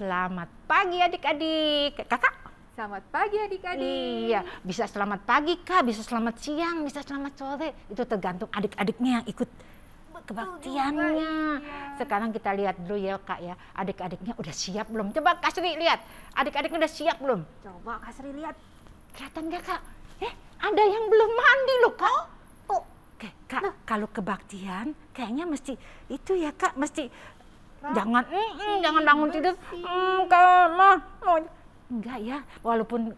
Selamat pagi adik-adik. Kakak? Selamat pagi adik-adik. Iya, bisa selamat pagi Kak, bisa selamat siang, bisa selamat sore. Itu tergantung adik-adiknya yang ikut kebaktiannya. Sekarang kita lihat dulu ya Kak ya, adik-adiknya udah siap belum? Coba Kak Sri lihat, adik-adiknya udah siap belum? Coba Kak Sri lihat. Kelihatan gak Kak? Ada yang belum mandi loh Kak. Oh, Kak, kalau kebaktian kayaknya mesti itu ya Kak, mesti jangan bangun tidur. Kak, mau enggak ya, walaupun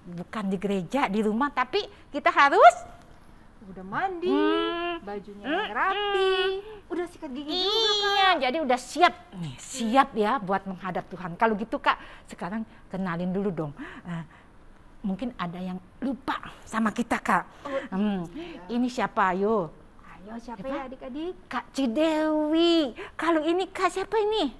bukan di gereja, di rumah, tapi kita harus udah mandi, bajunya yang rapi, udah sikat gigi juga Kak. Iya, jadi udah siap nih, siap ya buat menghadap Tuhan. Kalau gitu Kak, sekarang kenalin dulu dong. Mungkin ada yang lupa sama kita Kak. Ini siapa? Ayo siapa ya adik-adik? Kak Cidewi. Kalau ini Kak siapa ini?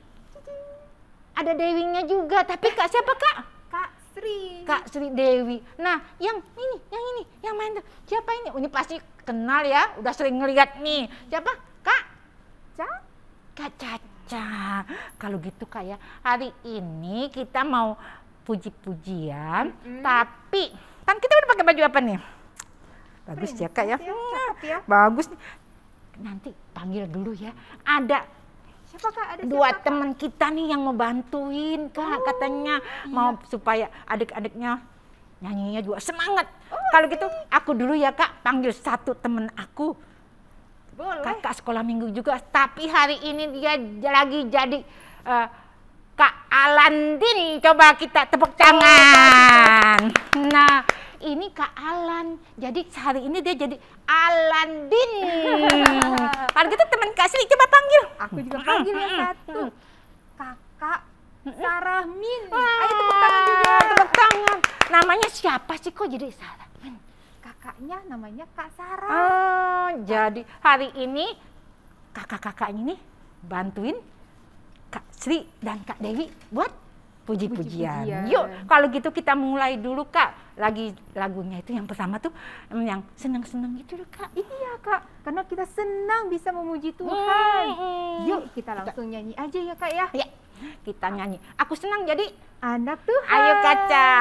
Ada Dewinya juga, tapi Kak siapa Kak? Kak Sri. Kak Sri Dewi. Nah, yang ini, yang main tuh. Siapa ini? Ini pasti kenal ya, udah sering ngeliat nih. Siapa? Kak Caca. Kalau gitu Kak ya, hari ini kita mau puji-pujian, tapi kan kita udah pakai baju apa nih? Bagus ya Kak ya. Cakep ya. Bagus nih. Nanti panggil dulu ya. Ada siapa Kak? Ada dua siapa, teman kita nih yang mau bantuin Kak, katanya mau supaya adik-adiknya nyanyinya juga semangat. Kalau gitu aku dulu ya Kak, panggil satu temen aku. Boleh. Kakak sekolah minggu juga, tapi hari ini dia lagi jadi Kak Alandin. Coba kita tepuk tangan. Nah, ini Kak Alan. Jadi hari ini dia jadi Alandin. Kalau gitu teman Kak Sri coba panggil. Aku juga panggil yang satu. Kakak Sarahmin. Ayo tepuk tangan juga. Tepuk tangan. Namanya siapa sih kok jadi Sarahmin? Kakaknya namanya Kak Sarah. Oh, jadi hari ini kakak-kakaknya nih bantuin Kak Sri dan Kak Dewi buat puji-pujian. Yuk, kalau gitu kita mulai dulu Kak. Lagunya itu yang pertama tuh yang senang-senang gitu loh Kak. Iya Kak, karena kita senang bisa memuji Tuhan. Yuk kita langsung nyanyi aja ya Kak ya. Ya, kita nyanyi. Aku senang jadi anak Tuhan. Ayo Kaca.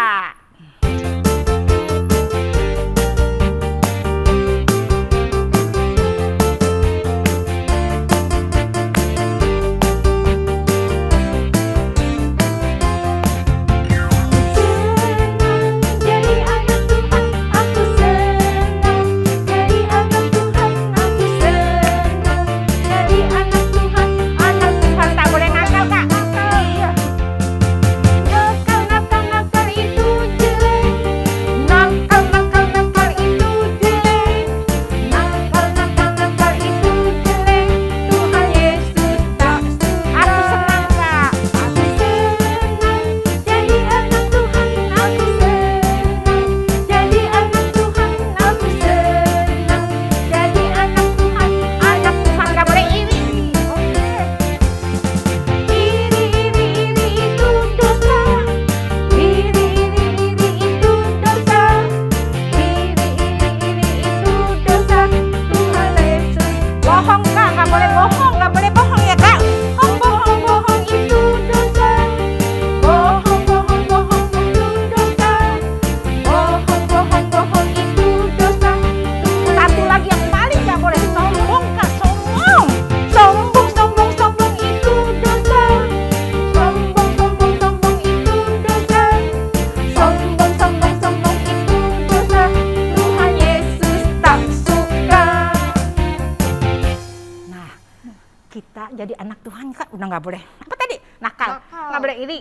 Jadi anak Tuhan Kak udah nggak boleh apa tadi nakal, nggak boleh iri,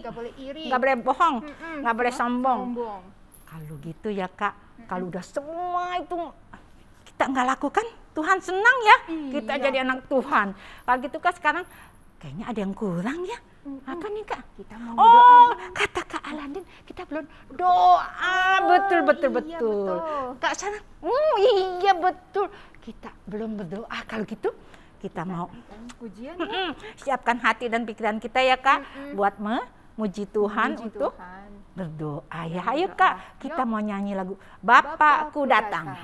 nggak boleh bohong, nggak boleh sombong. Kalau gitu ya Kak, kalau udah semua itu kita nggak lakukan, Tuhan senang ya kita jadi anak Tuhan. Kalau gitu Kak sekarang kayaknya ada yang kurang ya. Apa nih Kak? Kita mau berdoa. Kata Kak Alandin kita belum doa. Betul. Kak sana, iya betul. Kita belum berdoa. Kalau gitu kita mau pujian siapkan hati dan pikiran kita ya Kak buat memuji Tuhan untuk berdoa ya. Ayo Kak, kita mau nyanyi lagu Bapakku Datang.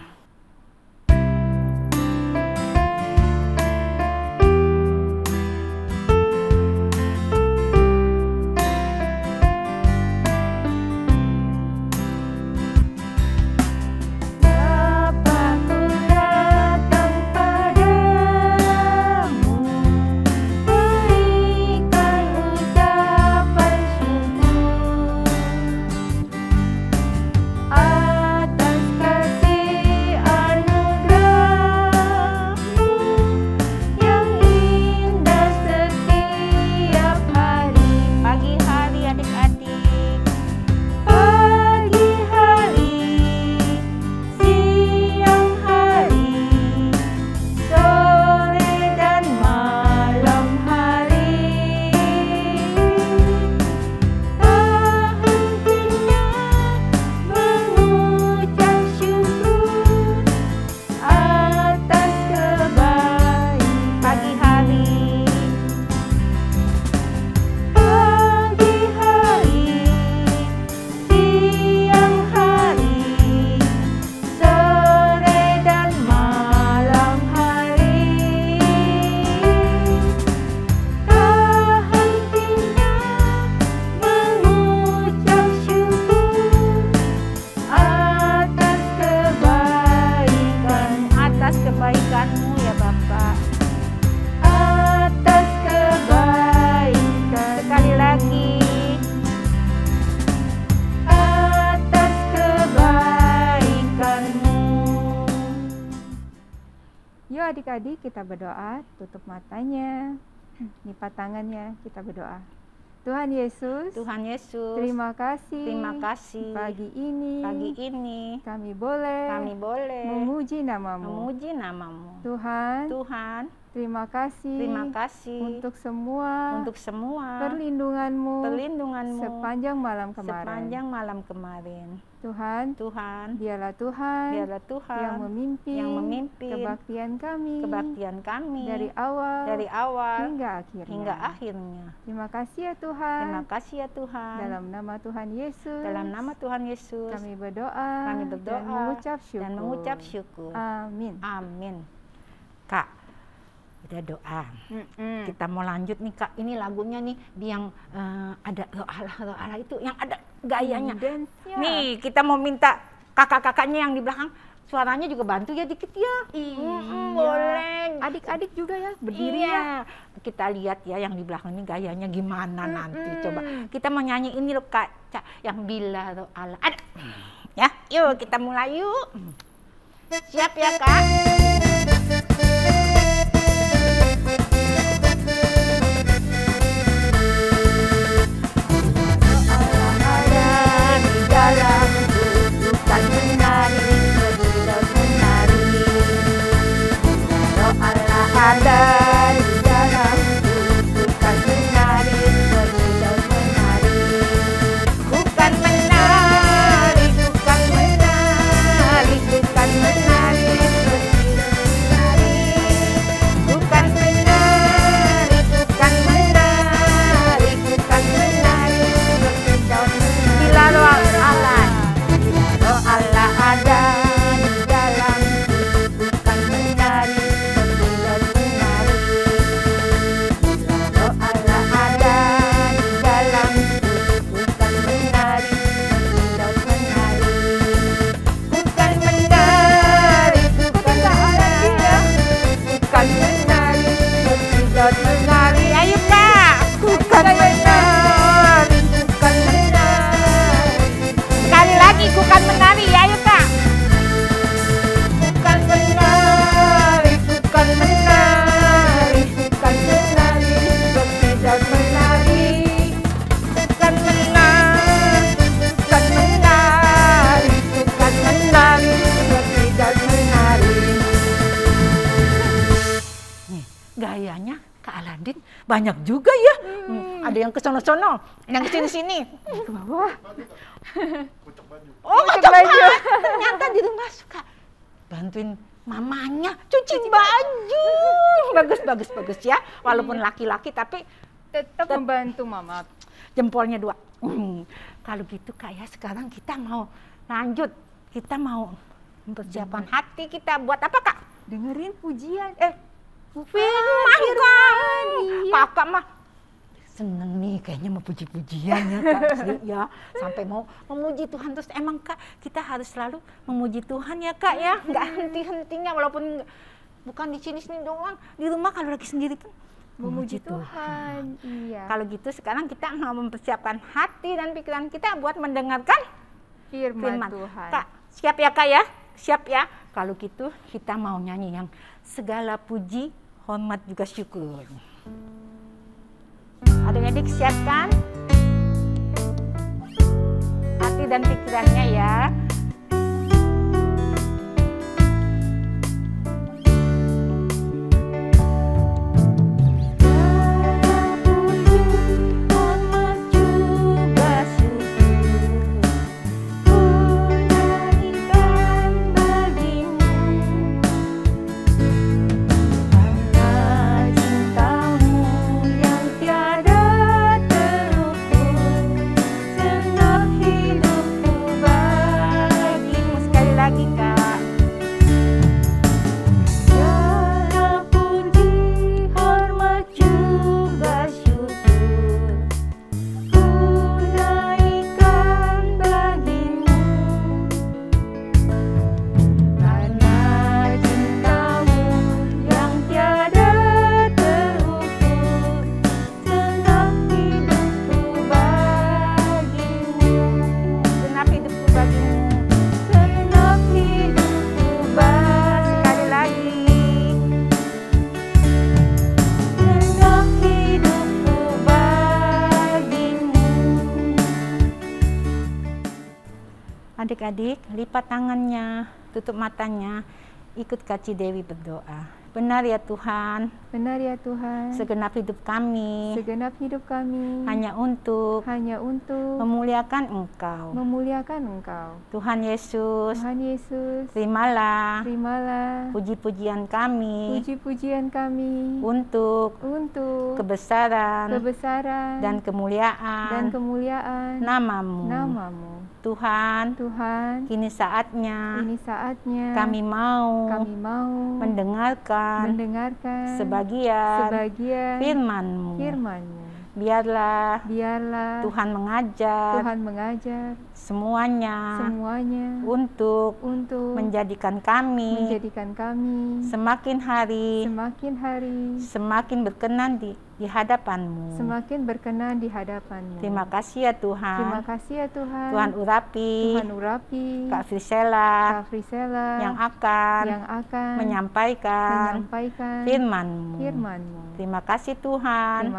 Yuk adik-adik kita berdoa, tutup matanya, lipat tangannya, kita berdoa. Tuhan Yesus, terima kasih pagi ini kami boleh memuji namamu. Tuhan, terima kasih untuk semua perlindunganmu sepanjang malam kemarin. Tuhan, biarlah Tuhan yang memimpin kebaktian kami dari awal hingga akhirnya. Terima kasih ya Tuhan. Dalam nama Tuhan Yesus. Kami berdoa dan mengucap syukur. Amin. Kak, udah doa. Kita mau lanjut nih Kak. Ini lagunya nih yang ada doa itu yang ada gayanya. Nih kita mau minta kakak-kakaknya yang di belakang suaranya juga bantu ya dikit ya. Boleh. Adik-adik juga ya berdiri ya. Kita lihat ya yang di belakang ini gayanya gimana nanti. Coba kita mau nyanyi ini loh Kak, yang bila doa ada. Ya, yuk kita mulai yuk. Siap ya Kak? Gayanya Kak Aladin banyak juga ya. Ada yang ke sono-sono, yang ke sini-sini. Ke bawah. Oh, kocok baju. Ternyata di rumah suka bantuin mamanya cuci baju. Bagus ya. Walaupun laki-laki tapi tetap membantu mama. Jempolnya 2. Kalau gitu Kak ya, sekarang kita mau lanjut. Kita mau mempersiapkan hati kita buat apa Kak? Dengerin pujian. Firman kan. Kakak mah seneng nih kayaknya mau puji-pujian ya Kak. Ya, sampai mau memuji Tuhan terus. Emang Kak, kita harus selalu memuji Tuhan ya Kak ya. Nggak henti-hentinya walaupun bukan di sini doang. Di rumah kalau lagi sendiri pun memuji Tuhan. Iya. Kalau gitu sekarang kita mau mempersiapkan hati dan pikiran kita buat mendengarkan firman Tuhan. Kak, siap ya Kak ya? Siap ya? Kalau gitu kita mau nyanyi yang segala puji, hormat juga syukur. Adik-adik siapkan hati dan pikirannya ya. Hidupku adik-adik, lipat tangannya, tutup matanya, ikut Kak Cidewi berdoa. Benar ya Tuhan, benar ya Tuhan, segenap hidup kami hanya untuk memuliakan Engkau. Tuhan Yesus, terimalah puji-pujian kami untuk kebesaran dan kemuliaan namamu. Tuhan, kini saatnya kami mau mendengarkan sebagian firman-Mu. Biarlah Tuhan mengajar semuanya untuk menjadikan kami semakin hari semakin berkenan di hadapan-Mu. Terima kasih ya Tuhan. Tuhan urapi Kak Frisela yang akan menyampaikan firman-Mu. Terima kasih Tuhan.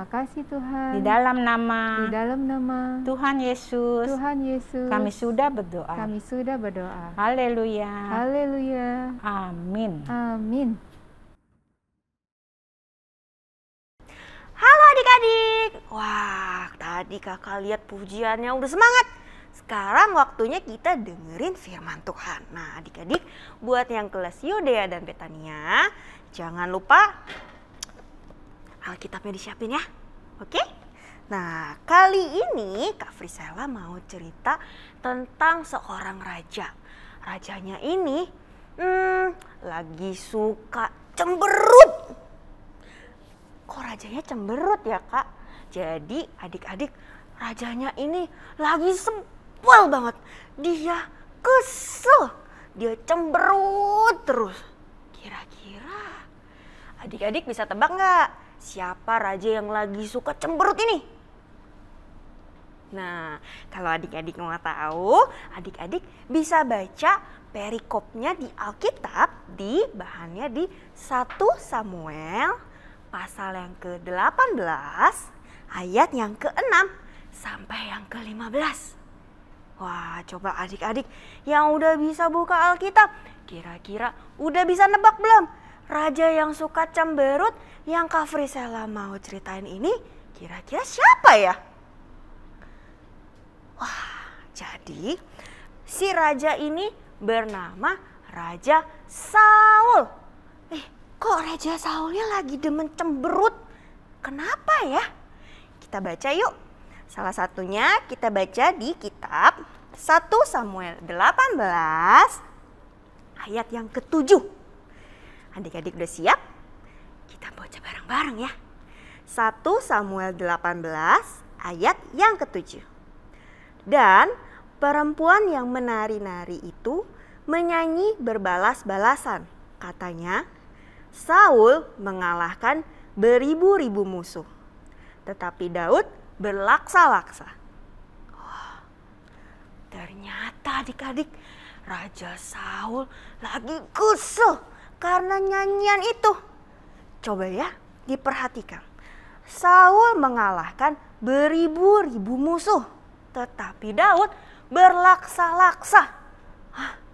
Di dalam nama Tuhan Yesus, kami sudah berdoa. Haleluya. Amin. Halo adik-adik. Wah, tadi kakak lihat pujiannya udah semangat. Sekarang waktunya kita dengerin firman Tuhan. Nah adik-adik, buat yang kelas Yudea dan Betania, jangan lupa Alkitabnya disiapin ya. Oke? Nah, kali ini Kak Frisela mau cerita tentang seorang raja. Rajanya ini lagi suka cemberut. Kok rajanya cemberut ya Kak? Jadi adik-adik, rajanya ini lagi sebel banget. Dia kesel, dia cemberut terus. Kira-kira adik-adik bisa tebak nggak siapa raja yang lagi suka cemberut ini? Nah, kalau adik-adik mau tahu, adik-adik bisa baca perikopnya di Alkitab, di bahannya di 1 Samuel pasal yang ke-18 ayat yang ke-6 sampai yang ke-15. Wah, coba adik-adik yang udah bisa buka Alkitab, kira-kira udah bisa nebak belum? Raja yang suka cemberut yang Kak Frisela mau ceritain ini kira-kira siapa ya? Wah, jadi si raja ini bernama Raja Saul. Kok Raja Saulnya lagi demen cemberut? Kenapa ya? Kita baca yuk. Salah satunya kita baca di kitab 1 Samuel 18 ayat yang ke-7. Adik-adik udah siap? Kita baca bareng-bareng ya. 1 Samuel 18 ayat yang ke-7. Dan perempuan yang menari-nari itu menyanyi berbalas-balasan. Katanya, Saul mengalahkan beribu-ribu musuh, tetapi Daud berlaksa-laksa. Wah, ternyata adik-adik, Raja Saul lagi kesel karena nyanyian itu. Coba ya diperhatikan. Saul mengalahkan beribu-ribu musuh, tetapi Daud berlaksa-laksa.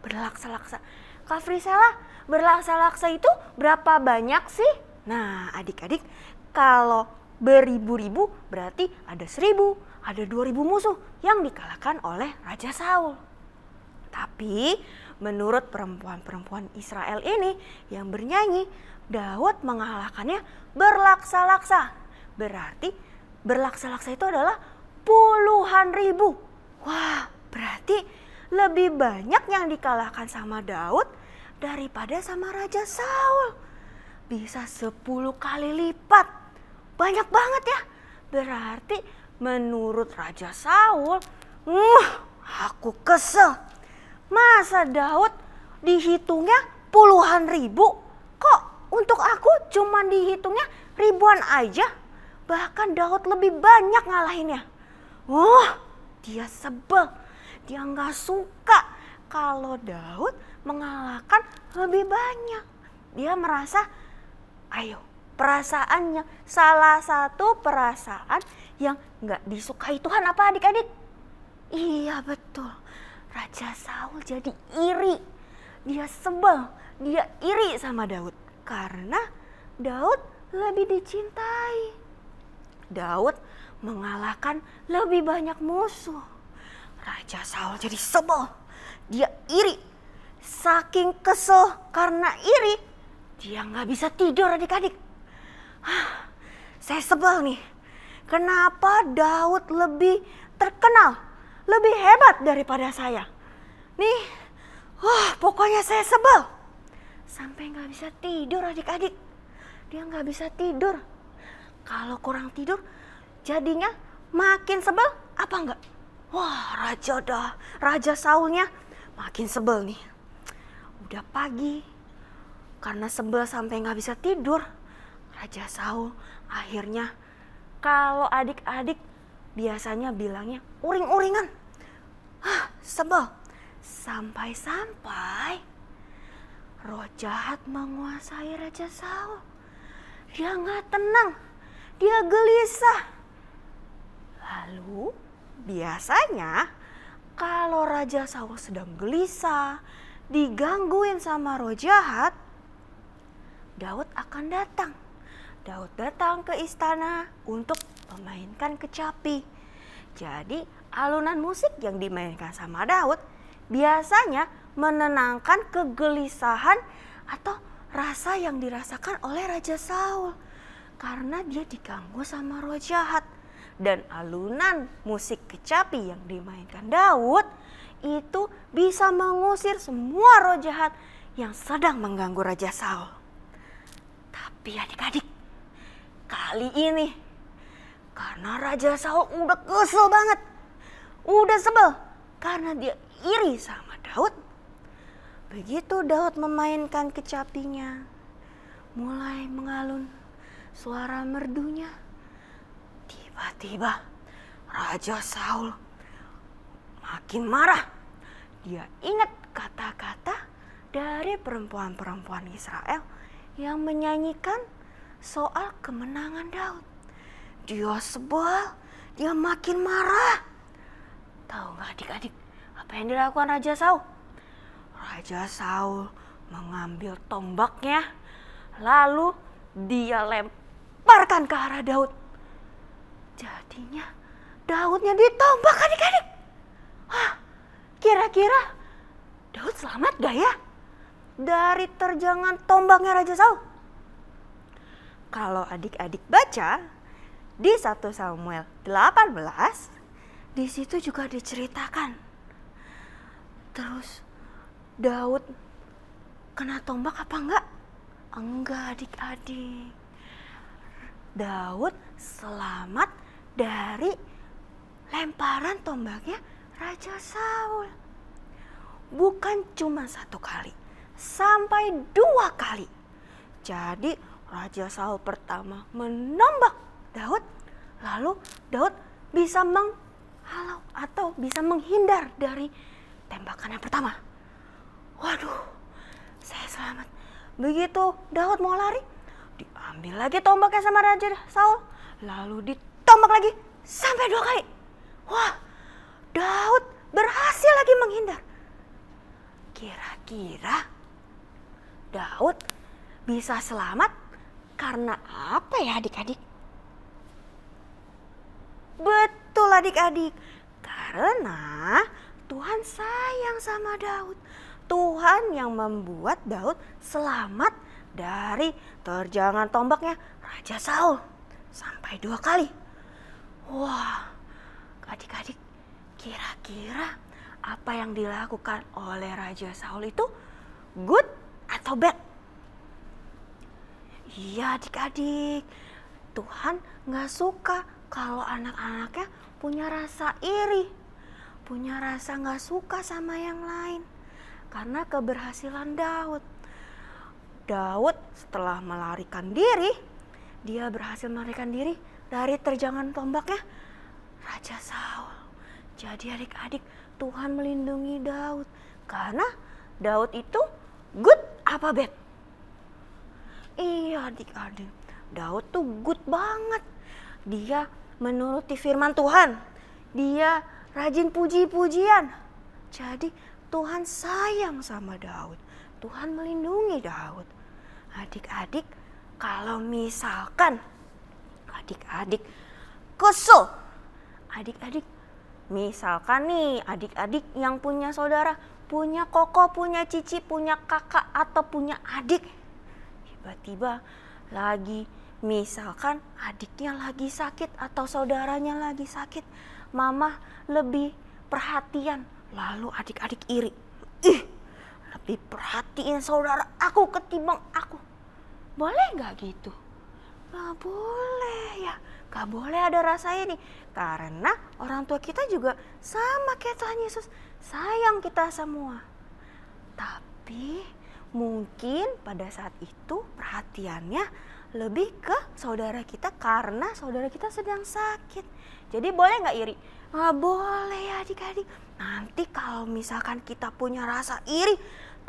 Berlaksa-laksa. Kak Frisela, berlaksa-laksa itu berapa banyak sih? Nah adik-adik, kalau beribu-ribu berarti ada 1000, ada 2000 musuh yang dikalahkan oleh Raja Saul. Tapi menurut perempuan-perempuan Israel ini yang bernyanyi, Daud mengalahkannya berlaksa-laksa. Berarti berlaksa-laksa itu adalah puluhan ribu. Wah, berarti lebih banyak yang dikalahkan sama Daud daripada sama Raja Saul. Bisa 10 kali lipat. Banyak banget ya. Berarti menurut Raja Saul, aku kesel. Masa Daud dihitungnya puluhan ribu? Kok untuk aku cuma dihitungnya ribuan aja? Bahkan Daud lebih banyak ngalahinnya. Dia sebel. Dia nggak suka kalau Daud mengalahkan lebih banyak. Dia merasa, perasaannya salah satu perasaan yang nggak disukai Tuhan apa adik-adik? Iya betul. Raja Saul jadi iri. Dia sebel, dia iri sama Daud karena Daud lebih dicintai. Daud mengalahkan lebih banyak musuh. Raja Saul jadi sebel, dia iri. Saking kesel karena iri, dia nggak bisa tidur adik-adik. Saya sebel nih, kenapa Daud lebih terkenal, lebih hebat daripada saya. Nih, pokoknya saya sebel. Sampai nggak bisa tidur adik-adik. Dia nggak bisa tidur. Kalau kurang tidur, jadinya makin sebel apa enggak? Wah, Raja Saulnya makin sebel nih. Udah pagi, karena sebel sampai nggak bisa tidur, Raja Saul akhirnya, kalau adik-adik biasanya bilangnya uring-uringan. Sebel. Sampai-sampai roh jahat menguasai Raja Saul. Dia nggak tenang, dia gelisah. Lalu biasanya kalau Raja Saul sedang gelisah, digangguin sama roh jahat, Daud akan datang. Daud datang ke istana untuk memainkan kecapi. Jadi alunan musik yang dimainkan sama Daud biasanya menenangkan kegelisahan atau rasa yang dirasakan oleh Raja Saul karena dia diganggu sama roh jahat. Dan alunan musik kecapi yang dimainkan Daud itu bisa mengusir semua roh jahat yang sedang mengganggu Raja Saul. Tapi adik-adik, kali ini karena Raja Saul udah kesel banget, udah sebel karena dia iri sama Daud. Begitu Daud memainkan kecapinya, mulai mengalun suara merdunya. Tiba-tiba Raja Saul makin marah. Dia ingat kata-kata dari perempuan-perempuan Israel yang menyanyikan soal kemenangan Daud. Dia sebel, dia makin marah. Tahu nggak adik-adik apa yang dilakukan Raja Saul? Raja Saul mengambil tombaknya, lalu dia lemparkan ke arah Daud. Jadinya Daudnya ditombak adik-adik. Kira-kira Daud selamat gak ya dari terjangan tombaknya Raja Saul? Kalau adik-adik baca di 1 Samuel 18, di situ juga diceritakan. Terus Daud kena tombak apa enggak? Enggak adik-adik. Daud selamat dari lemparan tombaknya Raja Saul. Bukan cuma 1 kali, sampai 2 kali. Jadi Raja Saul pertama menombak Daud, lalu Daud bisa menghalau atau bisa menghindar dari tembakan yang pertama. Waduh, saya selamat. Begitu Daud mau lari, diambil lagi tombaknya sama Raja Saul, lalu ditombak lagi sampai 2 kali. Wah, Daud berhasil lagi menghindar. Kira-kira Daud bisa selamat karena apa ya adik-adik? Betul adik-adik, karena Tuhan sayang sama Daud. Tuhan yang membuat Daud selamat dari terjangan tombaknya Raja Saul sampai 2 kali. Wah, adik-adik, kira-kira apa yang dilakukan oleh Raja Saul itu good atau bad? Iya adik-adik, Tuhan gak suka kalau anak-anaknya punya rasa iri, punya rasa gak suka sama yang lain. Karena keberhasilan Daud. Daud setelah melarikan diri, dia berhasil melarikan diri dari terjangan tombaknya Raja Saul. Jadi adik-adik, Tuhan melindungi Daud. Karena Daud itu good apa bad? Iya adik-adik, Daud tuh good banget. Dia menuruti firman Tuhan. Dia rajin puji-pujian. Jadi Tuhan sayang sama Daud. Tuhan melindungi Daud. Adik-adik, kalau misalkan adik-adik kesel, adik-adik misalkan nih adik-adik yang punya saudara, punya koko, punya cici, punya kakak atau punya adik, tiba-tiba lagi misalkan adiknya lagi sakit atau saudaranya lagi sakit, mama lebih perhatian, lalu adik-adik iri. Lebih perhatiin saudara aku ketimbang aku. Boleh nggak gitu? Nggak boleh ya. Nggak boleh ada rasa ini. Karena orang tua kita juga sama kayak Tuhan Yesus. Sayang kita semua. Tapi mungkin pada saat itu perhatiannya lebih ke saudara kita karena saudara kita sedang sakit. Jadi boleh nggak iri? Nggak boleh ya adik-adik. Nanti kalau misalkan kita punya rasa iri,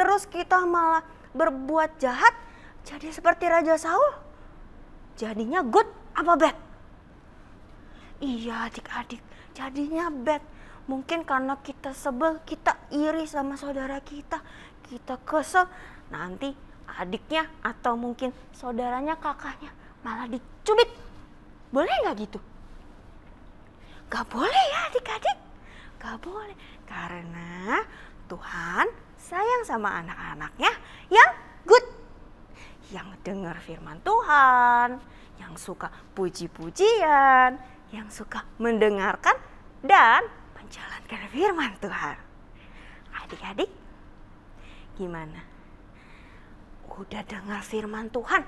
terus kita malah berbuat jahat, jadi seperti Raja Saul, jadinya good apa bad? Iya adik-adik, jadinya bad. Mungkin karena kita sebel, kita iri sama saudara kita kesel, nanti adiknya atau mungkin saudaranya, kakaknya malah dicubit. Boleh nggak gitu? Gak boleh ya adik-adik, gak boleh. Karena Tuhan sayang sama anak-anaknya yang good, yang dengar firman Tuhan, yang suka puji-pujian, yang suka mendengarkan dan menjalankan firman Tuhan. Adik-adik, gimana? Udah dengar firman Tuhan?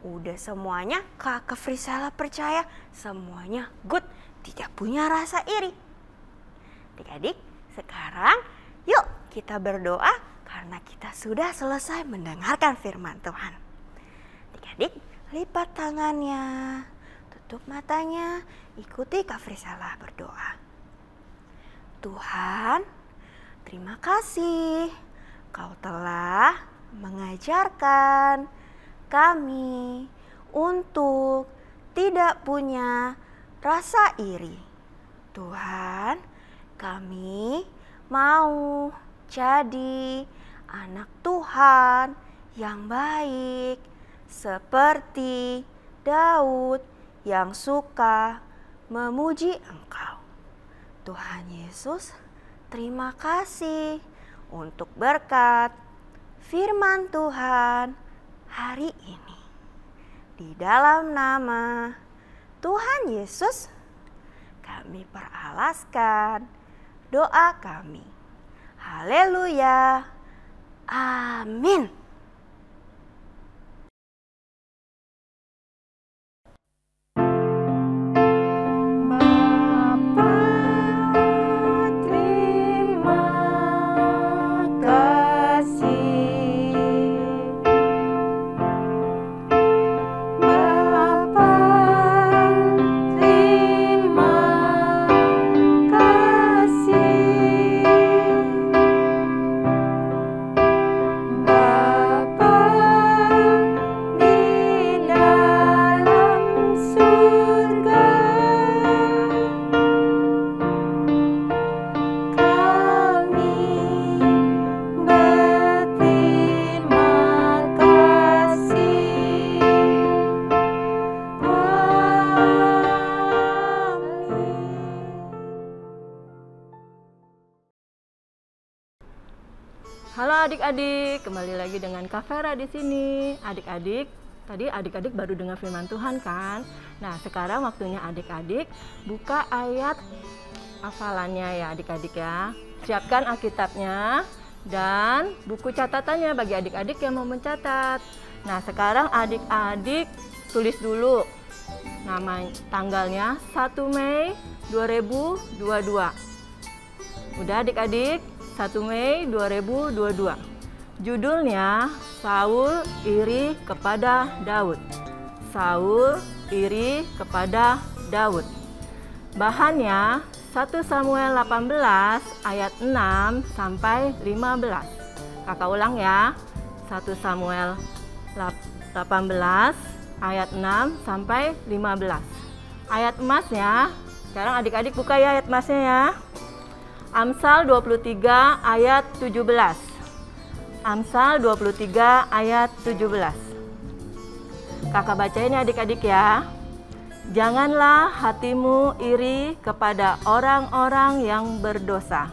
Udah semuanya Kakak Frisela percaya semuanya good, tidak punya rasa iri. Adik-adik, sekarang yuk kita berdoa karena kita sudah selesai mendengarkan firman Tuhan. Adik-adik, lipat tangannya, tutup matanya, ikuti Kak Frisela berdoa. Tuhan, terima kasih Kau telah mengajarkan kami untuk tidak punya rasa iri. Tuhan, kami mau jadi anak Tuhan yang baik seperti Daud yang suka memuji Engkau. Tuhan Yesus, terima kasih untuk berkat firman Tuhan hari ini. Di dalam nama Tuhan Yesus, kami peralaskan doa kami. Haleluya. Amin. Halo adik-adik, kembali lagi dengan Kak Vera di sini. Adik-adik, tadi adik-adik baru dengar firman Tuhan kan? Nah, sekarang waktunya adik-adik buka ayat hafalannya ya adik-adik ya. Siapkan Alkitabnya dan buku catatannya bagi adik-adik yang mau mencatat. Nah, sekarang adik-adik tulis dulu nama tanggalnya 1 Mei 2022. Udah adik-adik? 1 Mei 2022. Judulnya Saul iri kepada Daud. Saul iri kepada Daud. Bahannya 1 Samuel 18 ayat 6 sampai 15. Kakak ulang ya. 1 Samuel 18 ayat 6 sampai 15. Ayat emasnya, sekarang adik-adik buka ya ayat emasnya ya. Amsal 23 ayat 17. Amsal 23 ayat 17. Kakak baca ini adik-adik ya. Janganlah hatimu iri kepada orang-orang yang berdosa,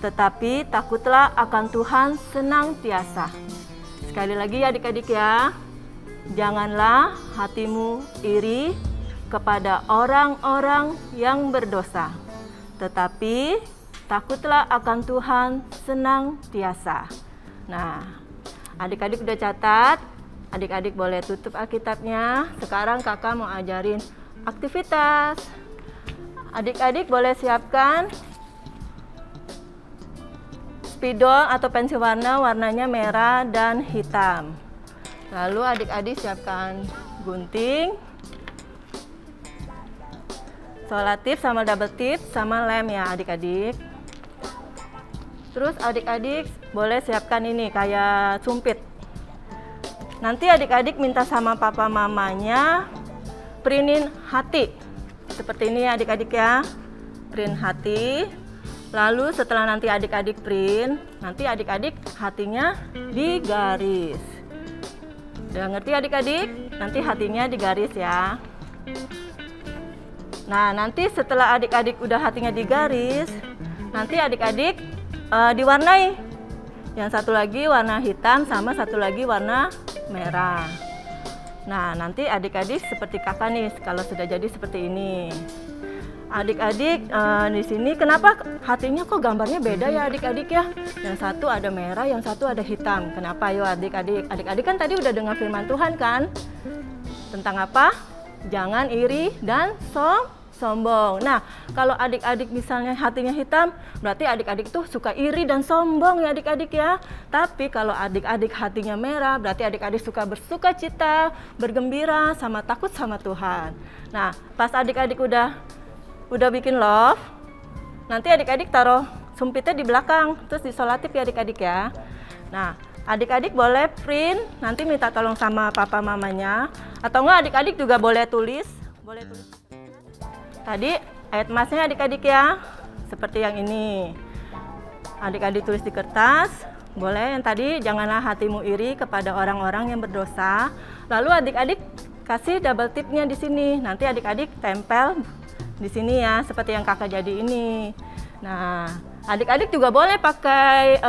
tetapi takutlah akan Tuhan senantiasa. Sekali lagi adik-adik ya. Janganlah hatimu iri kepada orang-orang yang berdosa, tetapi takutlah akan Tuhan senantiasa. Nah, adik-adik udah catat? Adik-adik boleh tutup Alkitabnya. Sekarang kakak mau ajarin aktivitas. Adik-adik boleh siapkan spidol atau pensil warna, warnanya merah dan hitam. Lalu adik-adik siapkan gunting, selotip sama double tip sama lem ya adik-adik. Terus adik-adik boleh siapkan ini kayak sumpit. Nanti adik-adik minta sama papa mamanya printin hati. Seperti ini ya adik-adik ya. Print hati. Lalu setelah nanti adik-adik print, nanti adik-adik hatinya digaris. Udah ngerti adik-adik? Nanti hatinya digaris ya. Nah, nanti setelah adik-adik udah hatinya digaris, nanti adik-adik diwarnai. Yang satu lagi warna hitam sama satu lagi warna merah. Nah, nanti adik-adik seperti kakak nih kalau sudah jadi seperti ini. Adik-adik di sini kenapa hatinya kok gambarnya beda ya adik-adik ya? Yang satu ada merah, yang satu ada hitam. Kenapa? Yo adik-adik. Adik-adik kan tadi udah dengar firman Tuhan kan? Tentang apa? Jangan iri dan sombong. Nah, kalau adik-adik misalnya hatinya hitam, berarti adik-adik tuh suka iri dan sombong ya adik-adik ya. Tapi kalau adik-adik hatinya merah, berarti adik-adik suka bersuka cita, bergembira, sama takut sama Tuhan. Nah, pas adik-adik udah bikin love, nanti adik-adik taruh sumpitnya di belakang, terus disolotip ya adik-adik ya. Nah, adik-adik boleh print, nanti minta tolong sama papa mamanya, atau enggak adik-adik juga boleh tulis. Tadi ayat emasnya adik-adik ya, seperti yang ini. Adik-adik tulis di kertas, boleh yang tadi janganlah hatimu iri kepada orang-orang yang berdosa. Lalu adik-adik kasih double tipnya di sini. Nanti adik-adik tempel di sini ya, seperti yang kakak jadi ini. Nah, adik-adik juga boleh pakai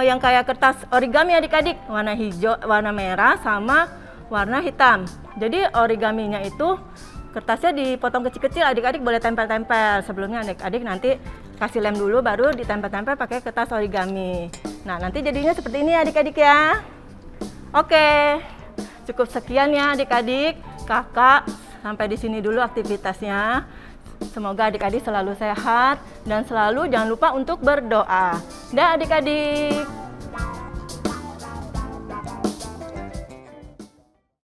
yang kayak kertas origami adik-adik, warna hijau, warna merah sama warna hitam. Jadi origaminya itu kertasnya dipotong kecil-kecil, adik-adik boleh tempel-tempel. Sebelumnya adik-adik nanti kasih lem dulu, baru ditempel-tempel pakai kertas origami. Nah, nanti jadinya seperti ini adik-adik ya. Oke, cukup sekian ya adik-adik. Kakak sampai di sini dulu aktivitasnya. Semoga adik-adik selalu sehat dan selalu jangan lupa untuk berdoa. Dah adik-adik.